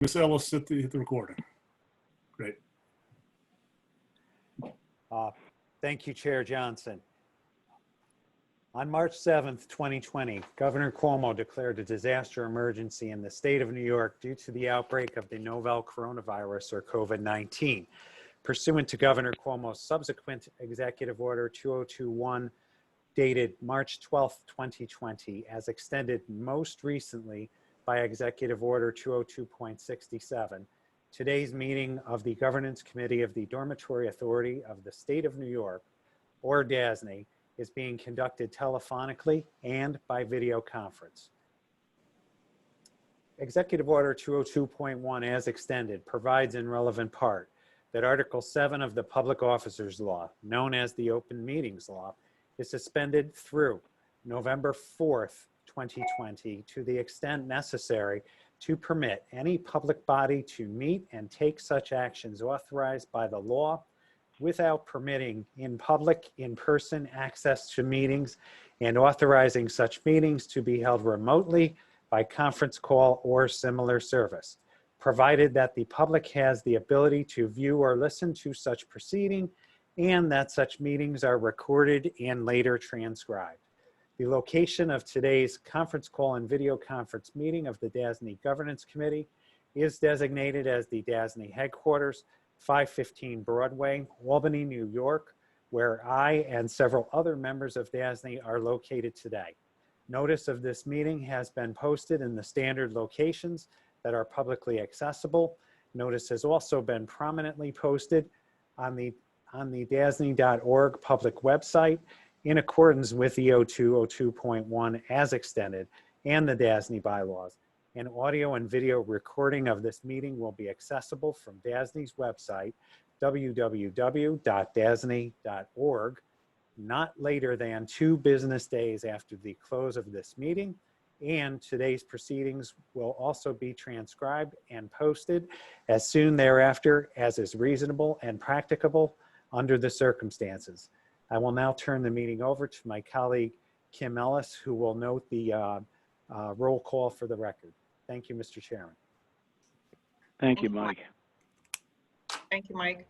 Ms. Ellis, hit the recording. Great. Thank you, Chair Johnson. On March 7th, 2020, Governor Cuomo declared a disaster emergency in the state of New York due to the outbreak of the novel coronavirus, or COVID-19. Pursuant to Governor Cuomo's subsequent Executive Order 2021, dated March 12th, 2020, as extended most recently by Executive Order 202.67, today's meeting of the Governance Committee of the Dormitory Authority of the State of New York, or DASNY, is being conducted telephonically and by video conference. Executive Order 202.1, as extended, provides in relevant part that Article 7 of the Public Officers Law, known as the Open Meetings Law, is suspended through November 4th, 2020, to the extent necessary to permit any public body to meet and take such actions authorized by the law without permitting in public, in-person access to meetings and authorizing such meetings to be held remotely by conference call or similar service, provided that the public has the ability to view or listen to such proceeding and that such meetings are recorded and later transcribed. The location of today's conference call and video conference meeting of the DASNY Governance Committee is designated as the DASNY headquarters, 515 Broadway, Albany, New York, where I and several other members of DASNY are located today. Notice of this meeting has been posted in the standard locations that are publicly accessible. Notice has also been prominently posted on the dasny.org public website in accordance with the 0202.1 as extended and the DASNY bylaws. An audio and video recording of this meeting will be accessible from DASNY's website, www.dasny.org, not later than 2 business days after the close of this meeting, and today's proceedings will also be transcribed and posted as soon thereafter as is reasonable and practicable under the circumstances. I will now turn the meeting over to my colleague, Kim Ellis, who will note the roll call for the record. Thank you, Mr. Chairman. Thank you, Mike. Thank you, Mike.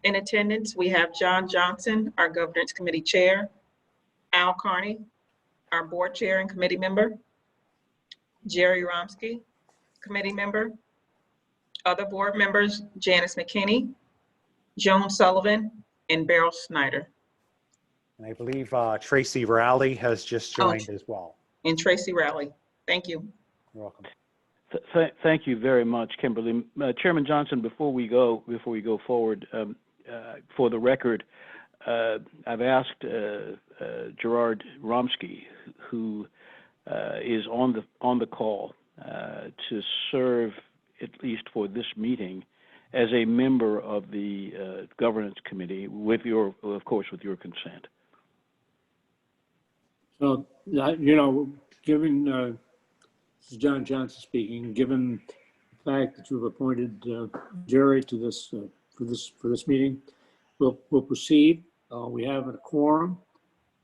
In attendance, we have John Johnson, our Governance Committee Chair, Al Carney, our Board Chair and Committee Member, Jerry Romsky, Committee Member, other board members, Janice McKinney, Joan Sullivan, and Beryl Snyder. And I believe Tracy Rowley has just joined as well. And Tracy Rowley. Thank you. You're welcome. Thank you very much, Kimberly. Chairman Johnson, before we go forward, for the record, I've asked Gerard Romsky, who is on the call, to serve at least for this meeting as a member of the governance committee, with your, of course, with your consent. So, given this is John Johnson speaking, given the fact that you've appointed Jerry to this for this meeting, we'll proceed. We have a quorum,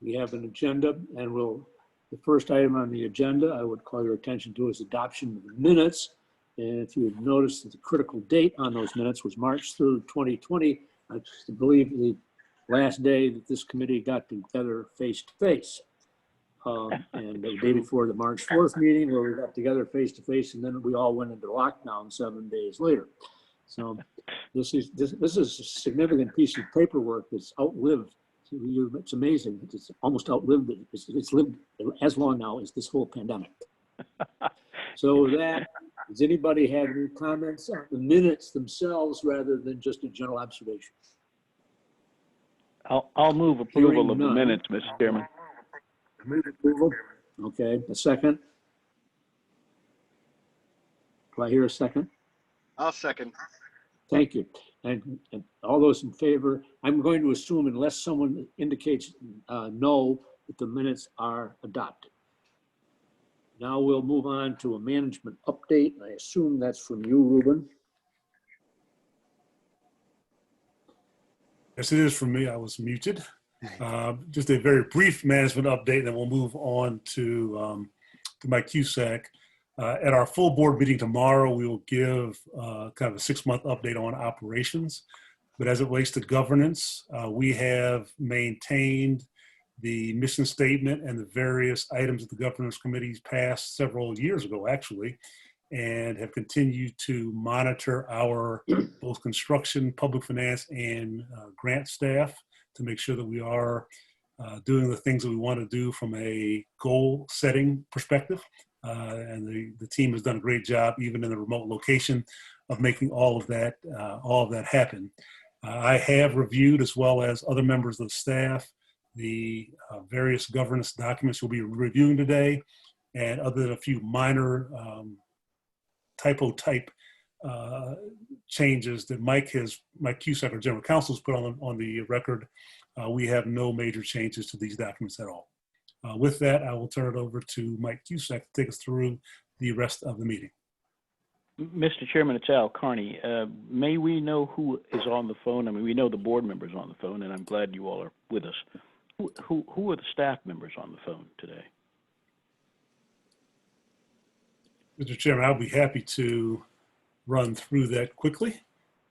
we have an agenda, and the first item on the agenda I would call your attention to is adoption of the minutes. And if you would notice that the critical date on those minutes was March 3rd, 2020, I believe the last day that this committee got together face to face. And the day before the March 4th meeting, where we got together face to face, and then we all went into lockdown 7 days later. So this is a significant piece of paperwork that's outlived. It's amazing. It's almost outlived. It's lived as long now as this whole pandemic. So that, does anybody have any comments on the minutes themselves rather than just a general observation? I'll move approval of the minutes, Mr. Chairman. Move approval. Okay, a second. Do I hear a second? I'll second. Thank you. And all those in favor, I'm going to assume, unless someone indicates no, that the minutes are adopted. Now we'll move on to a management update. I assume that's from you, Ruben. Yes, it is from me. I was muted. Just a very brief management update, and then we'll move on to Mike Cusack. At our full board meeting tomorrow, we will give kind of a 6-month update on operations. But as it relates to governance, we have maintained the mission statement and the various items that the governance committees passed several years ago, actually, and have continued to monitor our both construction, public finance, and grant staff to make sure that we are doing the things that we want to do from a goal setting perspective. And the team has done a great job, even in the remote location, of making all of that happen. I have reviewed, as well as other members of the staff, the various governance documents we'll be reviewing today, and other than a few minor type changes that Mike Cusack, our general counsel, has put on the record, we have no major changes to these documents at all. With that, I will turn it over to Mike Cusack to take us through the rest of the meeting. Mr. Chairman, it's Al Carney. May we know who is on the phone? I mean, we know the board members on the phone, and I'm glad you all are with us. Who are the staff members on the phone today? Mr. Chairman, I'll be happy to run through that quickly.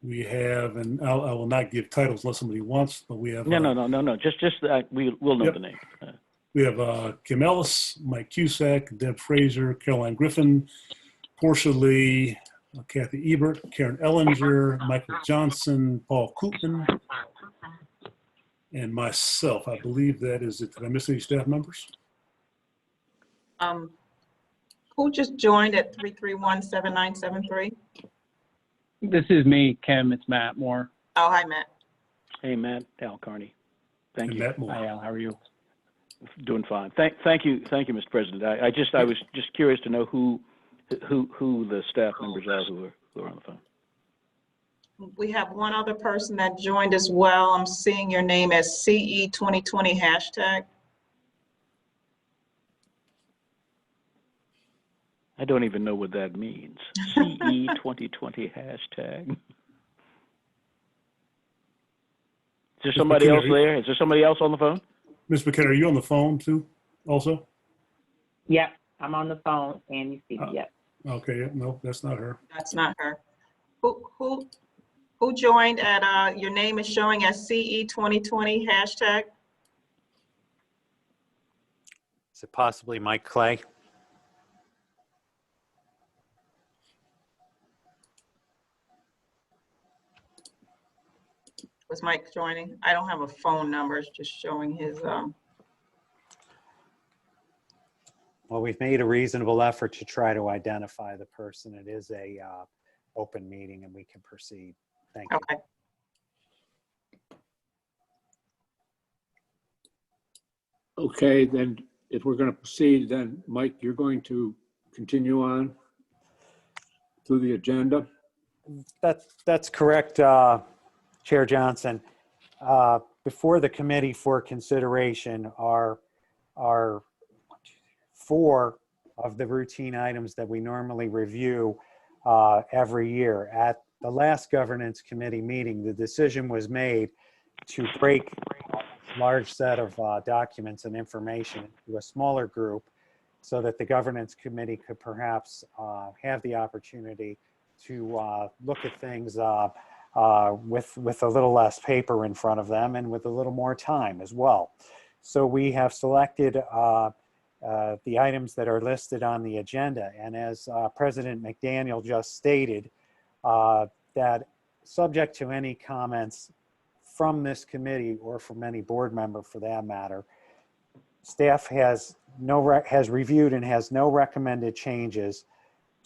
We have, and I will not give titles unless somebody wants, but we have. No. Just we'll know Yep. the name. We have Kim Ellis, Mike Cusack, Deb Fraser, Caroline Griffin, Portia Lee, Kathy Ebert, Karen Ellinger, Michael Johnson, Paul Koopman, and myself. I believe that is it. Did I miss any staff members? Who just joined at 331-7973? This is me, Kim. It's Matt Moore. Oh, hi, Matt. Hey, Matt, Al Carney. Thank And you. Matt Moore. Hi, Al. How are you? Doing fine. Thank you, Mr. President. I was just curious to know who the staff members are who are on the phone. We have one other person that joined as well. I'm seeing your name as CE 2020 hashtag. I don't even know what that means. CE 2020 hashtag. Is there somebody else there? Is there somebody else on the phone? Ms. McKenna, are you on the phone too, also? Yep, I'm on the phone and you see me. Yep. Okay, yeah, no, that's not her. That's not her. Who joined at, your name is showing as CE 2020 hashtag? Is it possibly Mike Clay? Was Mike joining? I don't have a phone number, it's just showing his, Well, we've made a reasonable effort to try to identify the person. It is a open meeting and we can proceed. Thank you. okay. Okay, then if we're going to proceed, then Mike, you're going to continue on through the agenda. That's correct, Chair Johnson. Before the committee for consideration are 4 of the routine items that we normally review every year. At the last governance committee meeting, the decision was made to break a large set of documents and information into a smaller group so that the governance committee could perhaps have the opportunity to look at things with a little less paper in front of them and with a little more time as well. So we have selected the items that are listed on the agenda. And as President McDaniel just stated, that subject to any comments from this committee or from any board member for that matter, staff has reviewed and has no recommended changes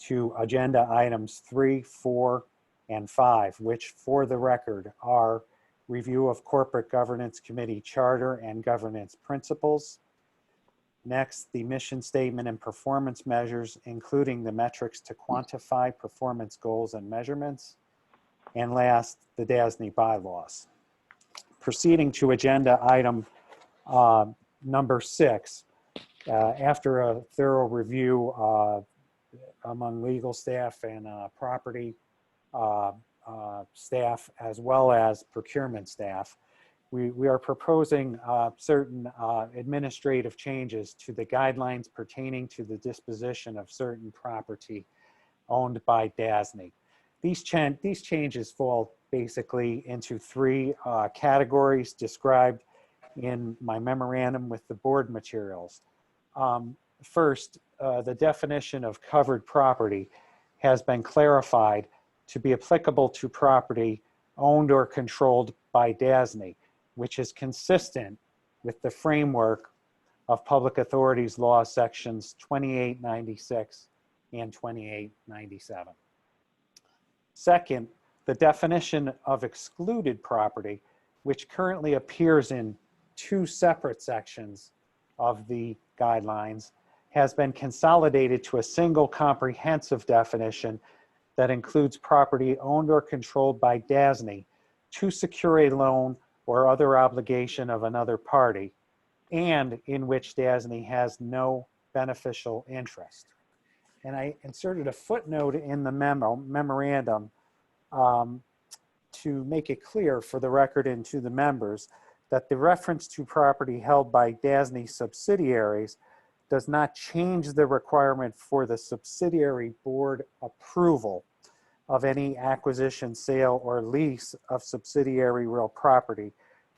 to agenda items 3, 4, and 5, which for the record are review of corporate governance committee charter and governance principles. Next, the mission statement and performance measures, including the metrics to quantify performance goals and measurements. And last, the DASNY bylaws. Proceeding to agenda item number 6, after a thorough review among legal staff and property staff, as well as procurement staff, we are proposing certain administrative changes to the guidelines pertaining to the disposition of certain property owned by DASNY. These changes fall basically into three categories described in my memorandum with the board materials. First, the definition of covered property has been clarified to be applicable to property owned or controlled by DASNY, which is consistent with the framework of Public Authorities Law sections 2896 and 2897. Second, the definition of excluded property, which currently appears in two separate sections of the guidelines, has been consolidated to a single comprehensive definition that includes property owned or controlled by DASNY to secure a loan or other obligation of another party, and in which DASNY has no beneficial interest. And I inserted a footnote in the memorandum to make it clear for the record and to the members that the reference to property held by DASNY subsidiaries does not change the requirement for the subsidiary board approval of any acquisition, sale, or lease of subsidiary real property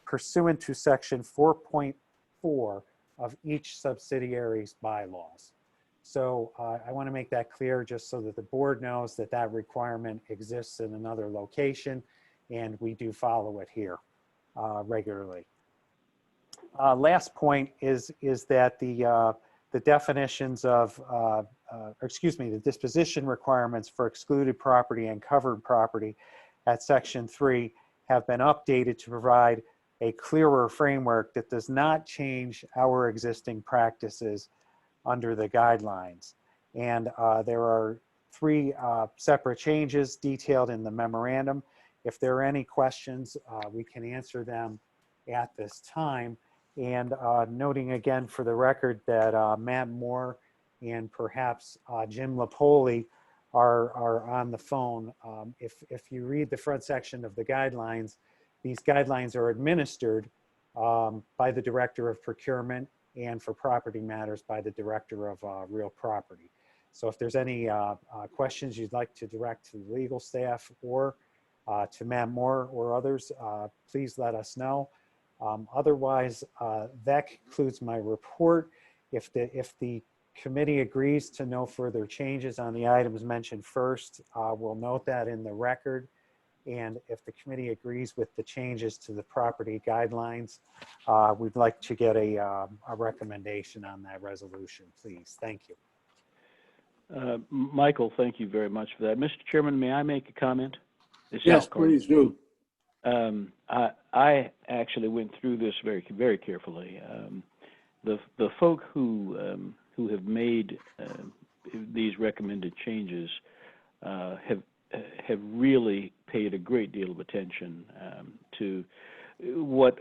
pursuant to section 4.4 of each subsidiary's bylaws. So I want to make that clear just so that the board knows that that requirement exists in another location, and we do follow it here regularly. Last point is that the definitions of, the disposition requirements for excluded property and covered property at section 3 have been updated to provide a clearer framework that does not change our existing practices under the guidelines. And there are three separate changes detailed in the memorandum. If there are any questions, we can answer them at this time. And noting again for the record that Matt Moore and perhaps Jim Lapoli are on the phone. If you read the front section of the guidelines, these guidelines are administered by the Director of Procurement, and for property matters by the Director of Real Property. So if there's any questions you'd like to direct to the legal staff or to Matt Moore or others, please let us know. Otherwise, that concludes my report. If the committee agrees to no further changes on the items mentioned first, we'll note that in the record. And if the committee agrees with the changes to the property guidelines, we'd like to get a recommendation on that resolution, please. Thank you. Michael, thank you very much for that. Mr. Chairman, may I make a comment? Yes, please do. I actually went through this very, very carefully. The folk who have made these recommended changes have really paid a great deal of attention to what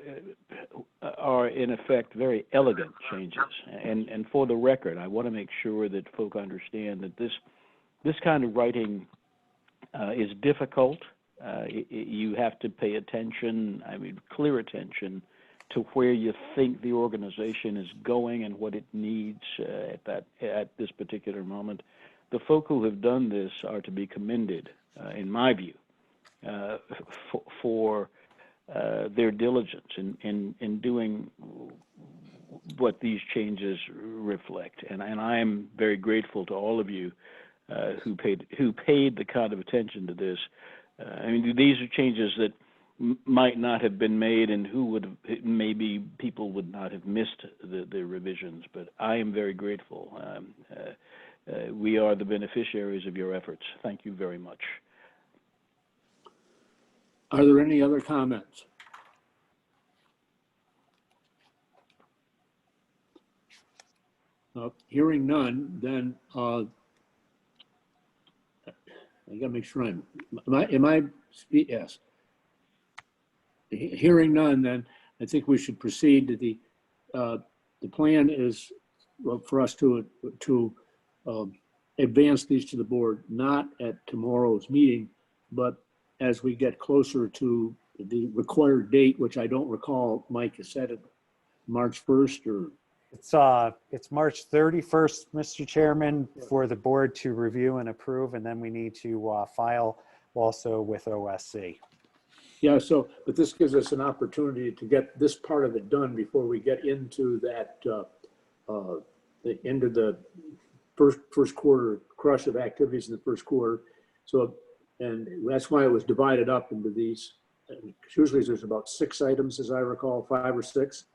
are in effect very elegant changes. And for the record, I want to make sure that folk understand that this kind of writing is difficult. You have to pay attention, clear attention to where you think the organization is going and what it needs at this particular moment. The folk who have done this are to be commended, in my view, for their diligence in doing what these changes reflect. And I am very grateful to all of you who paid the kind of attention to this. These are changes that might not have been made, and maybe people would not have missed the revisions, but I am very grateful. We are the beneficiaries of your efforts. Thank you very much. Are there any other comments? Hearing none, then I gotta make sure yes. Hearing none, then I think we should proceed to the plan is for us to advance these to the board, not at tomorrow's meeting, but as we get closer to the required date, which I don't recall, Mike, is set at March 1st or? It's March 31st, Mr. Chairman, for the board to review and approve, and then we need to file also with OSC. Yeah, so, but this gives us an opportunity to get this part of it done before we get into that, the end of the first quarter crush of activities in the first quarter. So, and that's why it was divided up into these. Usually there's about 6 items, as I recall, 5 or 6.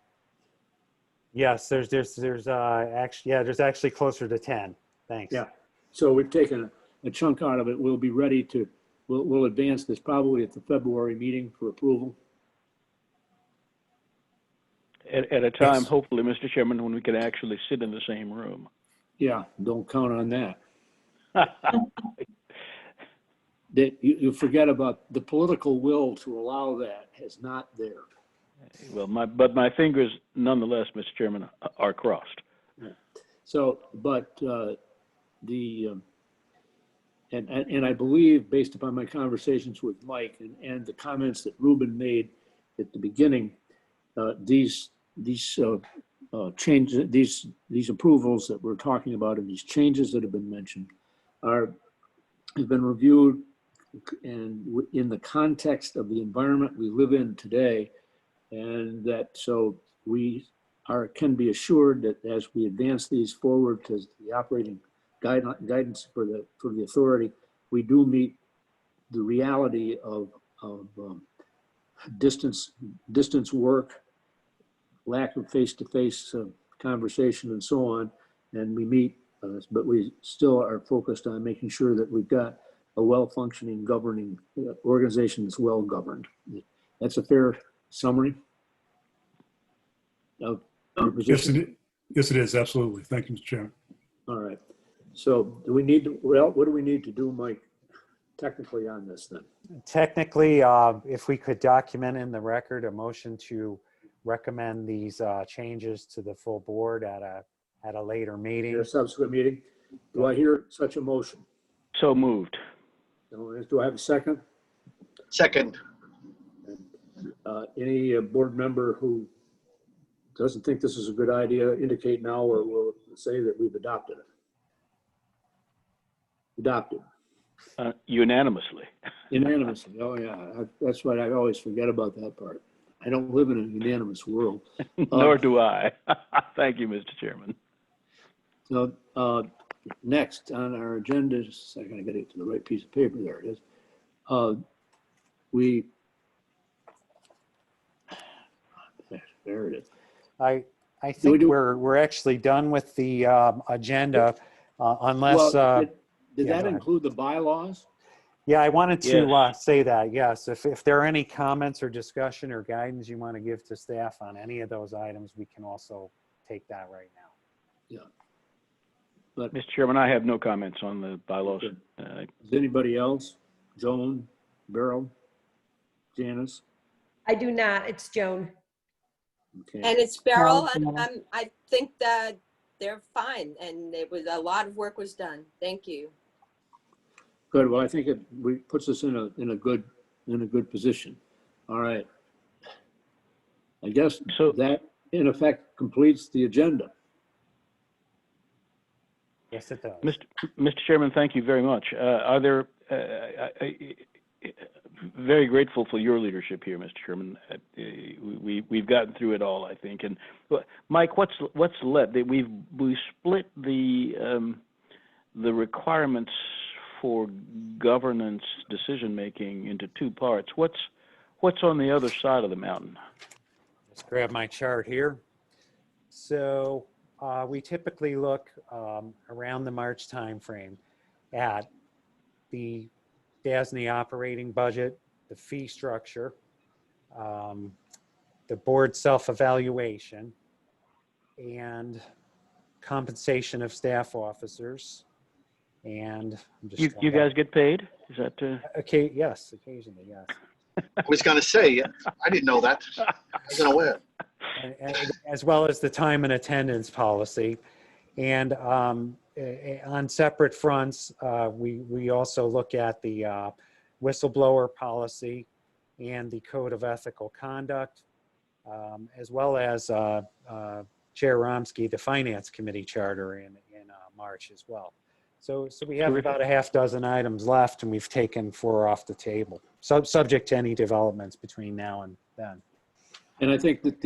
Yes, there's actually, yeah, there's actually closer to 10. Thanks. Yeah. So we've taken a chunk out of it. We'll be ready to, we'll advance this probably at the February meeting for approval. At a time, Yes. hopefully, Mr. Chairman, when we can actually sit in the same room. Yeah, don't count on that. You forget about the political will to allow that is not there. Well, but my fingers, nonetheless, Mr. Chairman, are crossed. So, but and I believe, based upon my conversations with Mike and the comments that Ruben made at the beginning, these changes, these approvals that we're talking about, and these changes that have been mentioned, have been reviewed and in the context of the environment we live in today, and that so we can be assured that as we advance these forward to the operating guidance for the authority, we do meet the reality of distance work, lack of face-to-face conversation, and so on, and we meet, but we still are focused on making sure that we've got a well-functioning governing organization that's well-governed. That's a fair summary of your position? Yes, it is. Absolutely. Thank you, Mr. Chairman. All right. So do we need to, well, what do we need to do, Mike, technically on this then? Technically, if we could document in the record a motion to recommend these changes to the full board at a later meeting. At a subsequent meeting? Do I hear such a motion? So moved. Do I have a second? Second. Any board member who doesn't think this is a good idea, indicate now, or we'll say that we've adopted it. Adopted. Unanimously. Unanimously. Oh, yeah. That's what I always forget about that part. I don't live in a unanimous world. Nor do I. Thank you, Mr. Chairman. So next on our agenda, just a second, I got to get to the right piece of paper. There it is. There it is. I think we're actually done with the agenda, unless. Well, did yeah, that go ahead. include the bylaws? Yeah, I wanted to Yes. say that, yes. If there are any comments or discussion or guidance you want to give to staff on any of those items, we can also take that right now. Yeah. But Mr. Chairman, I have no comments on the bylaws. is anybody else? Joan, Beryl, Janice? I do not. It's Joan. Okay. And it's Beryl, No, and I think that they're fine, and it was a lot of work was done. Thank you. Good. Well, I think it puts us in a good position. All right. I guess So- that in effect completes the agenda. Yes, it does. Mr. Chairman, thank you very much. Are there, very grateful for your leadership here, Mr. Chairman. We've gotten through it all, I think. And Mike, what's left? We've split the requirements for governance decision-making into 2 parts. What's on the other side of the mountain? Just grab my chart here. So we typically look around the March timeframe at the DASNY operating budget, the fee structure, the board self-evaluation, and compensation of staff officers. And I'm just You guys get paid? Is that? Okay, yes, occasionally, yes. I was going to say, I didn't know that. I wasn't aware. And as well as the time and attendance policy. And on separate fronts, we also look at the whistleblower policy and the Code of Ethical Conduct, as well as Chair Romsky, the Finance Committee charter in March as well. So we have Terrific. about a half dozen items left, and we've taken 4 off the table, subject to any developments between now and then. And I think that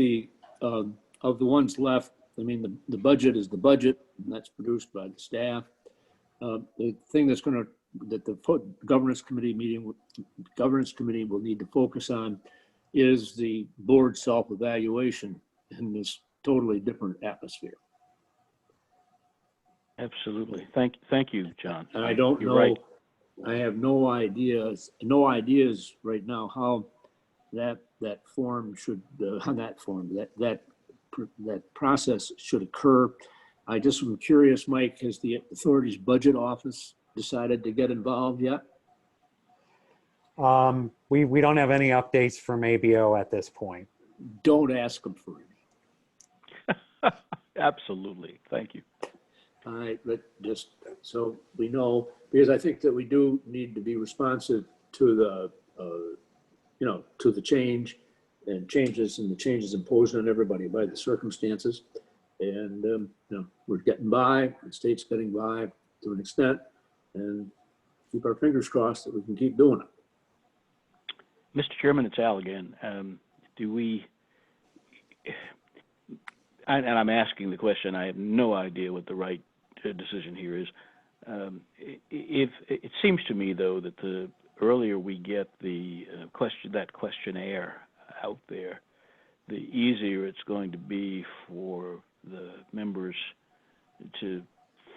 of the ones left, I mean, the budget is the budget, and that's produced by the staff. The thing that the governance committee will need to focus on is the board self-evaluation in this totally different atmosphere. Absolutely. Thank you, John. And I don't You're know, right. I have no ideas right now how that form should, that process should occur. I just am curious, Mike, has the authority's budget office decided to get involved yet? We don't have any updates from ABO at this point. Don't ask them for any. Absolutely. Thank you. All right, but just so we know, because I think that we do need to be responsive to the, to the change and the changes imposed on everybody by the circumstances. And, we're getting by, the state's getting by to an extent, and keep our fingers crossed that we can keep doing it. Mr. Chairman, it's Al again. And I'm asking the question, I have no idea what the right decision here is. If it seems to me, though, that the earlier we get that questionnaire out there, the easier it's going to be for the members to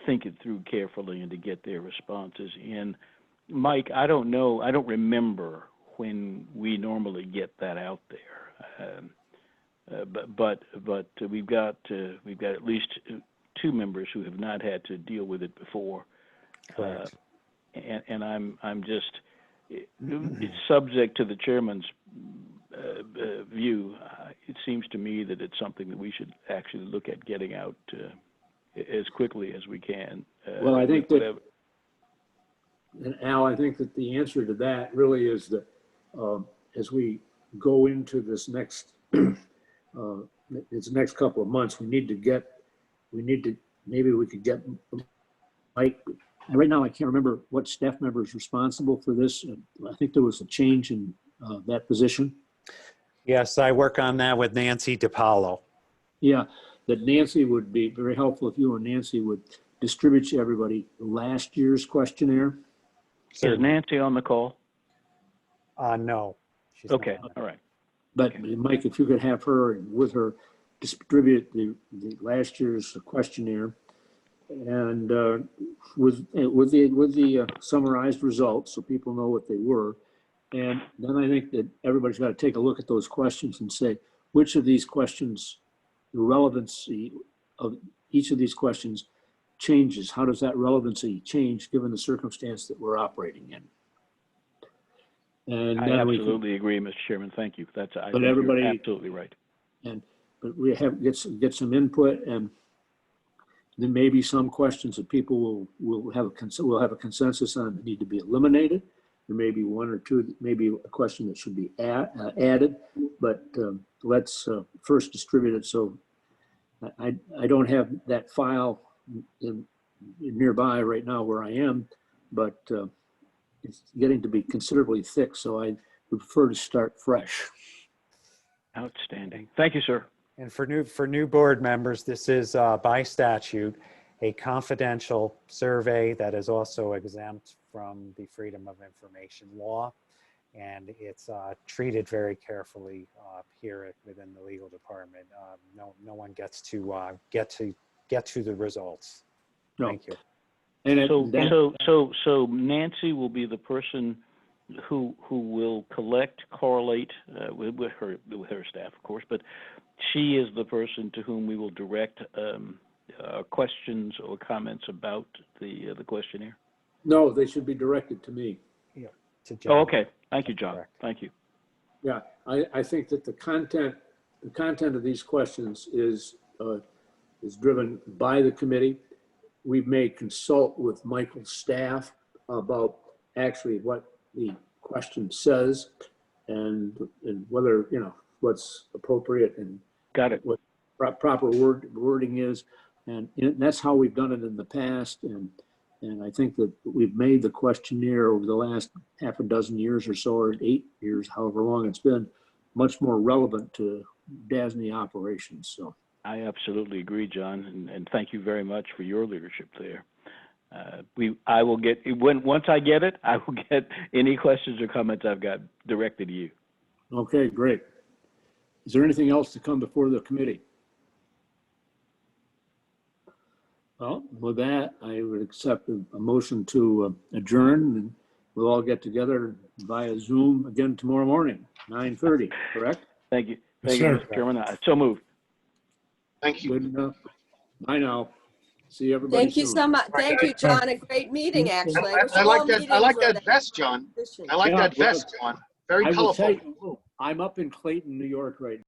think it through carefully and to get their responses in. Mike, I don't remember when we normally get that out there. But we've got at least 2 members who have not had to deal with it before. And I'm just, it's subject to the chairman's view. It seems to me that it's something that we should actually look at getting out as quickly as we can. Well, I think that, and Al, I think that the answer to that really is that as we go into this next couple of months, maybe we could get Mike. Right now, I can't remember what staff member is responsible for this. I think there was a change in that position. Yes, I work on that with Nancy DiPaolo. Yeah, that Nancy would be very helpful if you and Nancy would distribute to everybody last year's questionnaire. Is Nancy on the call? No. She's okay, not. all right. But okay. Mike, if you could have her and with her distribute the last year's questionnaire, and with the summarized results, so people know what they were. And then I think that everybody's got to take a look at those questions and say, which of these questions, the relevancy of each of these questions changes. How does that relevancy change given the circumstance that we're operating in? And I absolutely agree, Mr. Chairman. Thank you. I think you're absolutely right. But we have get some input, and there may be some questions that people will have a consensus on that need to be eliminated. There may be 1 or 2, maybe a question that should be added, but let's first distribute it. So I don't have that file nearby right now where I am, but it's getting to be considerably thick, so I would prefer to start fresh. Outstanding. Thank you, sir. And for new board members, this is by statute a confidential survey that is also exempt from the Freedom of Information law, and it's treated very carefully here within the legal department. No one gets to get to the results. No. Thank you. And so Nancy will be the person who will correlate with her staff, of course, but she is the person to whom we will direct questions or comments about the questionnaire. No, they should be directed to me. Yeah. Oh, okay. Thank you, John. Correct. Thank you. Yeah, I think that the content of these questions is driven by the committee. We may consult with Michael's staff about actually what the question says, and whether, what's appropriate and Got it. what proper wording is. And that's how we've done it in the past. And I think that we've made the questionnaire over the last half a dozen years or so, or 8 years, however long it's been, much more relevant to DASNY operations. So I absolutely agree, John, and thank you very much for your leadership there. I will get, once I get it, I will get any questions or comments I've got directed to you. okay, great. Is there anything else to come before the committee? Well, with that, I would accept a motion to adjourn, and we'll all get together via Zoom again tomorrow morning, 9:30, correct? Thank you. Yes, Thank you, sir. Mr. Chairman. So moved. Thank you. Good enough. Bye now. See everybody Thank you soon. so much. Thank you, John. A great meeting, actually. I wish I all like that. I meetings like were that vest, John. efficient. I like Yeah, that vest, John. Very I will colorful. tell you, I'm up in Clayton, New York right